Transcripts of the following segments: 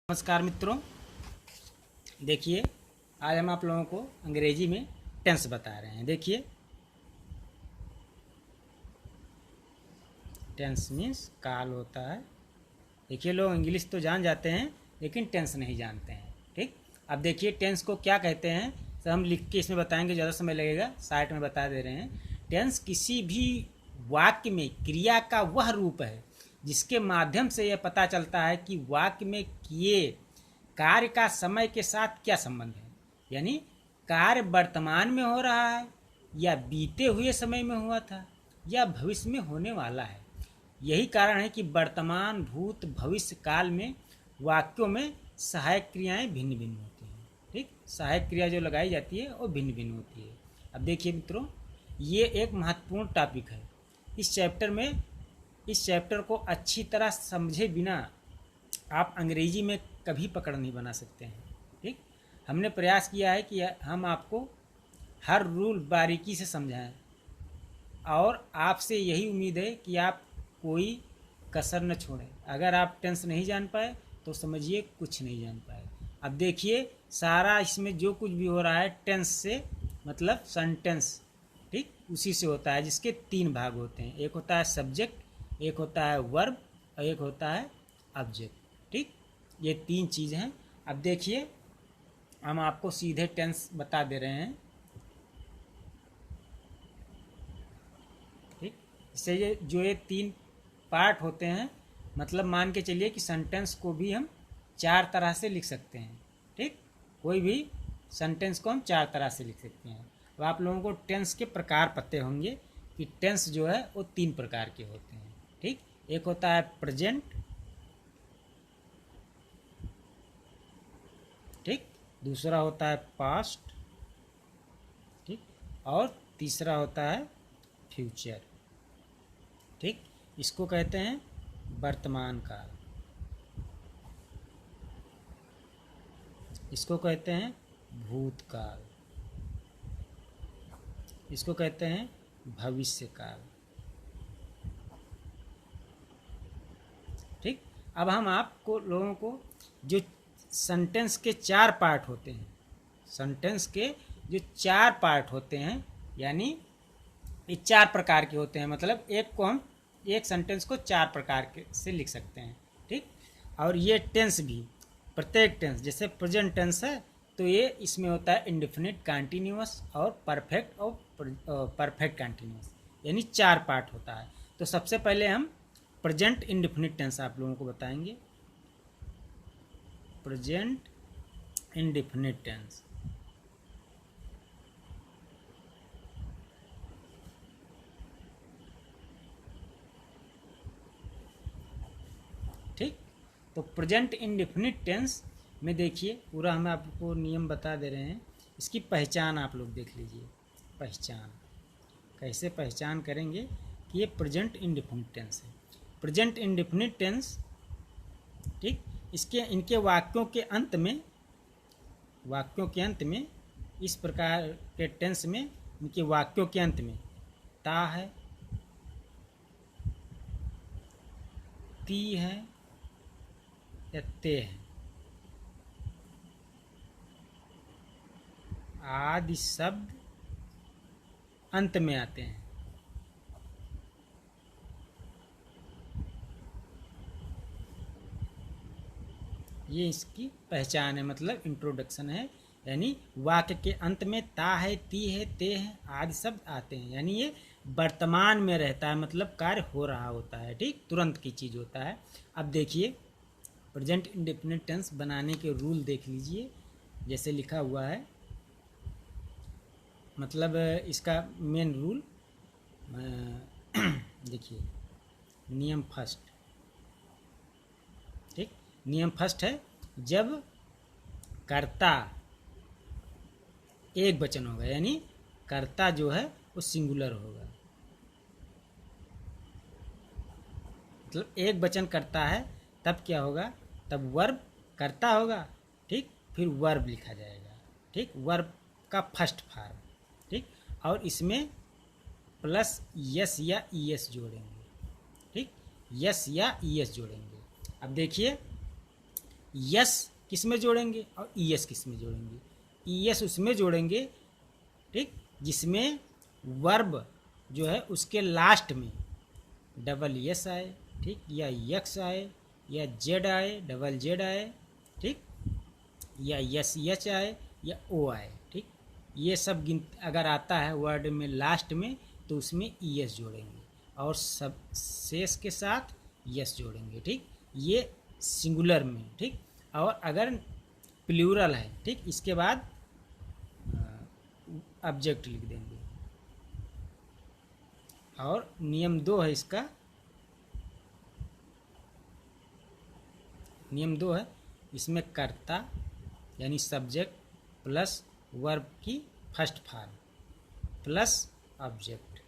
नमस्कार मित्रों, देखिए आज हम आप लोगों को अंग्रेजी में टेंस बता रहे हैं। देखिए टेंस मीन्स काल होता है। देखिए लोग इंग्लिश तो जान जाते हैं लेकिन टेंस नहीं जानते हैं। ठीक, अब देखिए टेंस को क्या कहते हैं, तो हम लिख के इसमें बताएंगे, ज़्यादा समय लगेगा, साइट में बता दे रहे हैं। टेंस किसी भी वाक्य में क्रिया का वह रूप है जिसके माध्यम से यह पता चलता है कि वाक्य में किए कार्य का समय के साथ क्या संबंध है। यानी कार्य वर्तमान में हो रहा है या बीते हुए समय में हुआ था या भविष्य में होने वाला है। यही कारण है कि वर्तमान, भूत, भविष्य काल में वाक्यों में सहायक क्रियाएं भिन्न भिन्न होती हैं। ठीक, सहायक क्रिया जो लगाई जाती है वो भिन्न भिन्न होती है। अब देखिए मित्रों, ये एक महत्वपूर्ण टॉपिक है। इस चैप्टर को अच्छी तरह समझे बिना आप अंग्रेजी में कभी पकड़ नहीं बना सकते हैं। ठीक, हमने प्रयास किया है कि हम आपको हर रूल बारीकी से समझाएं और आपसे यही उम्मीद है कि आप कोई कसर न छोड़ें। अगर आप टेंस नहीं जान पाए तो समझिए कुछ नहीं जान पाए। अब देखिए सारा इसमें जो कुछ भी हो रहा है टेंस से मतलब सेंटेंस, ठीक, उसी से होता है, जिसके तीन भाग होते हैं। एक होता है सब्जेक्ट, एक होता है वर्ब और एक होता है ऑब्जेक्ट। ठीक, ये तीन चीज़ हैं। अब देखिए हम आपको सीधे टेंस बता दे रहे हैं। ठीक, इससे ये तीन पार्ट होते हैं, मतलब मान के चलिए कि सेंटेंस को भी हम चार तरह से लिख सकते हैं। ठीक, कोई भी सेंटेंस को हम चार तरह से लिख सकते हैं। अब आप लोगों को टेंस के प्रकार पते होंगे कि टेंस जो है वो तीन प्रकार के होते हैं। ठीक, एक होता है प्रेजेंट, ठीक, दूसरा होता है पास्ट, ठीक, और तीसरा होता है फ्यूचर। ठीक, इसको कहते हैं वर्तमान काल, इसको कहते हैं भूतकाल, इसको कहते हैं भविष्य काल। ठीक, अब हम आपको लोगों को जो सेंटेंस के चार पार्ट होते हैं, सेंटेंस के जो चार पार्ट होते हैं, यानी ये चार प्रकार के होते हैं, मतलब एक सेंटेंस को चार प्रकार के से लिख सकते हैं। ठीक, और ये टेंस भी, प्रत्येक टेंस, जैसे प्रेजेंट टेंस है तो ये इसमें होता है इंडेफिनिट, कंटिन्यूअस और परफेक्ट और परफेक्ट कंटिन्यूअस, यानी चार पार्ट होता है। तो सबसे पहले हम प्रेजेंट इंडेफिनिट टेंस आप लोगों को बताएंगे। प्रेजेंट इंडेफिनिट टेंस, ठीक, तो प्रेजेंट इंडेफिनिट टेंस में देखिए पूरा हम आपको नियम बता दे रहे हैं। इसकी पहचान आप लोग देख लीजिए। पहचान कैसे पहचान करेंगे कि ये प्रेजेंट इंडेफिनिट टेंस है। प्रेजेंट इंडेफिनिट टेंस, ठीक, इनके वाक्यों के अंत में इस प्रकार के टेंस में इनके वाक्यों के अंत में ता है, ती है या ते है आदि शब्द अंत में आते हैं। ये इसकी पहचान है, मतलब इंट्रोडक्शन है। यानी वाक्य के अंत में ता है, ती है, ते है आदि शब्द आते हैं, यानी ये वर्तमान में रहता है, मतलब कार्य हो रहा होता है। ठीक, तुरंत की चीज़ होता है। अब देखिए प्रेजेंट इंडेफिनिट टेंस बनाने के रूल देख लीजिए। जैसे लिखा हुआ है, मतलब इसका मेन रूल देखिए, नियम फर्स्ट। ठीक, नियम फर्स्ट है, जब कर्ता एक वचन होगा, यानी कर्ता जो है वो सिंगुलर होगा, मतलब एक वचन करता है, तब क्या होगा, तब वर्ब कर्ता होगा। ठीक, फिर वर्ब लिखा जाएगा। ठीक, वर्ब का फर्स्ट फॉर्म। ठीक, और इसमें प्लस यस या ईएस जोड़ेंगे। ठीक, यस या ईएस जोड़ेंगे। अब देखिए यस किस में जोड़ेंगे और ई एस किस में जोड़ेंगे। ई एस उसमें जोड़ेंगे, ठीक, जिसमें वर्ब जो है उसके लास्ट में डबल एस आए, ठीक, या यक्स आए, या जेड आए, डबल जेड आए, ठीक, या यस एच आए, या ओ आए, ठीक। ये सब अगर आता है वर्ड में लास्ट में तो उसमें ई एस जोड़ेंगे और सब शेष के साथ यस जोड़ेंगे, ठीक। ये सिंगुलर में, ठीक। और अगर प्लूरल है, ठीक, इसके बाद ऑब्जेक्ट लिख देंगे। और नियम 2 है इसका, नियम 2 है इसमें कर्ता यानी सब्जेक्ट प्लस वर्ब की फर्स्ट फॉर्म प्लस ऑब्जेक्ट,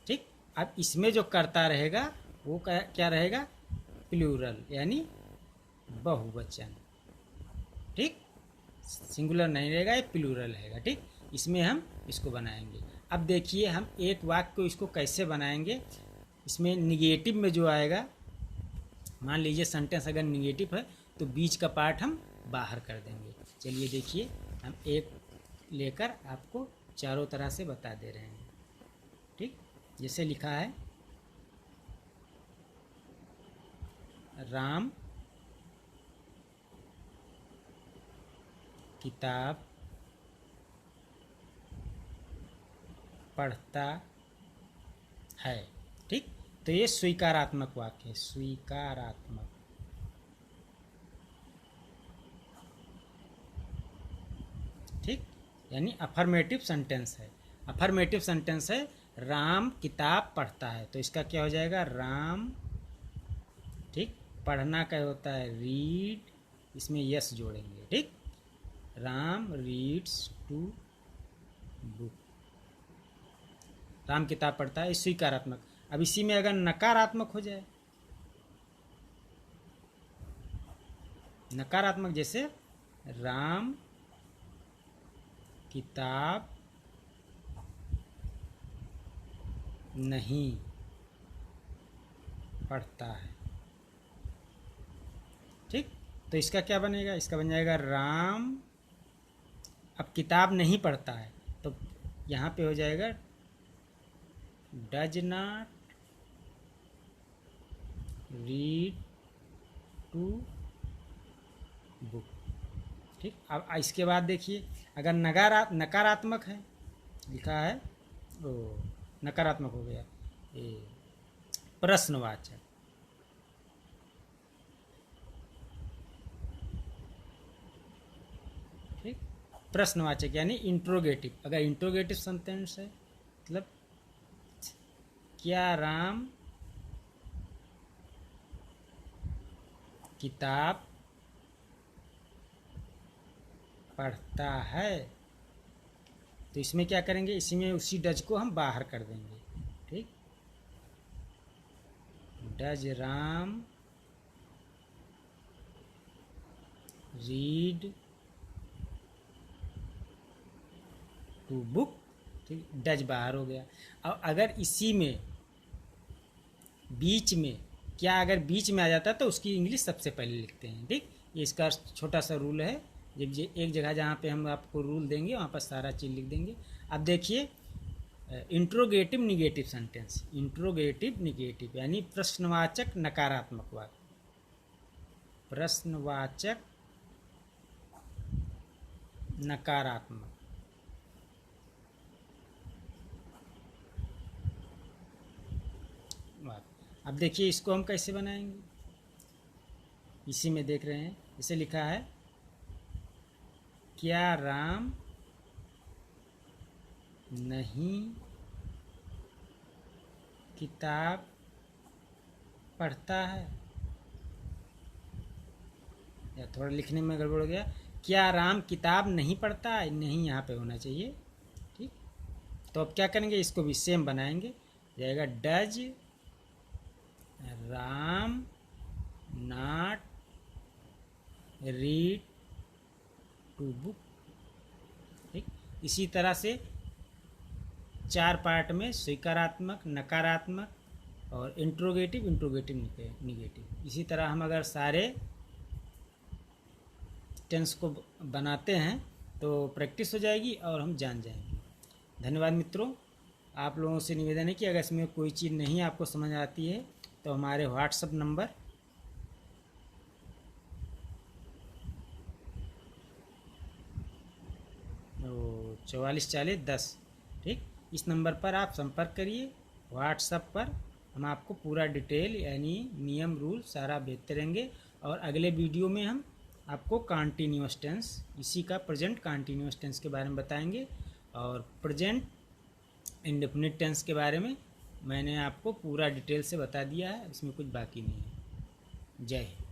ठीक। अब इसमें जो कर्ता रहेगा वो क्या रहेगा, प्लूरल यानी बहुवचन, ठीक, सिंगुलर नहीं रहेगा, ये प्लूरल रहेगा, ठीक। इसमें हम इसको बनाएंगे। अब देखिए हम एक वाक्य को इसको कैसे बनाएंगे। इसमें निगेटिव में जो आएगा, मान लीजिए सेंटेंस अगर निगेटिव है तो बीच का पार्ट हम बाहर कर देंगे। चलिए देखिए हम एक लेकर आपको चारों तरह से बता दे रहे हैं, ठीक। जैसे लिखा है राम किताब पढ़ता है, ठीक। तो ये स्वीकारात्मक वाक्य है, स्वीकारात्मक, ठीक, यानी अफर्मेटिव सेंटेंस है। अफर्मेटिव सेंटेंस है राम किताब पढ़ता है, तो इसका क्या हो जाएगा, राम, ठीक, पढ़ना क्या होता है, रीड, इसमें यस जोड़ेंगे, ठीक, Ram reads to book, Ram किताब पढ़ता है, स्वीकारात्मक। अब इसी में अगर नकारात्मक हो जाए, नकारात्मक जैसे राम किताब नहीं पढ़ता है, ठीक। तो इसका क्या बनेगा, इसका बन जाएगा राम, अब किताब नहीं पढ़ता है तो यहाँ पे हो जाएगा does not read to book, ठीक। अब इसके बाद देखिए अगर नकारात्मक है, लिखा है ओ नकारात्मक हो गया, ये प्रश्नवाचक, ठीक, प्रश्नवाचक यानी इंट्रोगेटिव। अगर इंट्रोगेटिव सेंटेंस है मतलब क्या राम किताब पढ़ता है, तो इसमें क्या करेंगे, इसी में उसी डज को हम बाहर कर देंगे, ठीक, does Ram read to book, ठीक, डज बाहर हो गया। अब अगर इसी में बीच में, क्या अगर बीच में आ जाता है तो उसकी इंग्लिश सबसे पहले लिखते हैं, ठीक। ये इसका छोटा सा रूल है, जब ये एक जगह जहाँ पे हम आपको रूल देंगे वहाँ पर सारा चीज़ लिख देंगे। अब देखिए interrogative negative sentence, interrogative negative यानी प्रश्नवाचक नकारात्मक वाक्य, प्रश्नवाचक नकारात्मक, अब देखिए इसको हम कैसे बनाएंगे, इसी में देख रहे हैं, इसे लिखा है क्या राम नहीं किताब पढ़ता है, या थोड़ा लिखने में गड़बड़ हो गया, क्या राम किताब नहीं पढ़ता है, नहीं यहाँ पे होना चाहिए, ठीक। तो अब क्या करेंगे, इसको भी सेम बनाएंगे, जाएगा does Ram not read to book, ठीक। इसी तरह से 4 पार्ट में स्वीकारात्मक, नकारात्मक और इंट्रोगेटिव, इंट्रोगेटिव निगेटिव। इसी तरह हम अगर सारे टेंस को बनाते हैं तो प्रैक्टिस हो जाएगी और हम जान जाएंगे। धन्यवाद मित्रों। आप लोगों से निवेदन है कि अगर इसमें कोई चीज़ नहीं आपको समझ आती है तो हमारे व्हाट्सएप नंबर 444010, ठीक, इस नंबर पर आप संपर्क करिए व्हाट्सएप पर। हम आपको पूरा डिटेल यानी नियम रूल सारा भेजते रहेंगे। और अगले वीडियो में हम आपको कंटिन्यूअस टेंस, इसी का प्रेजेंट कंटिन्यूअस टेंस के बारे में बताएंगे। और प्रेजेंट इंडेफिनिट टेंस के बारे में मैंने आपको पूरा डिटेल से बता दिया है, इसमें कुछ बाकी नहीं है। जय हिंद।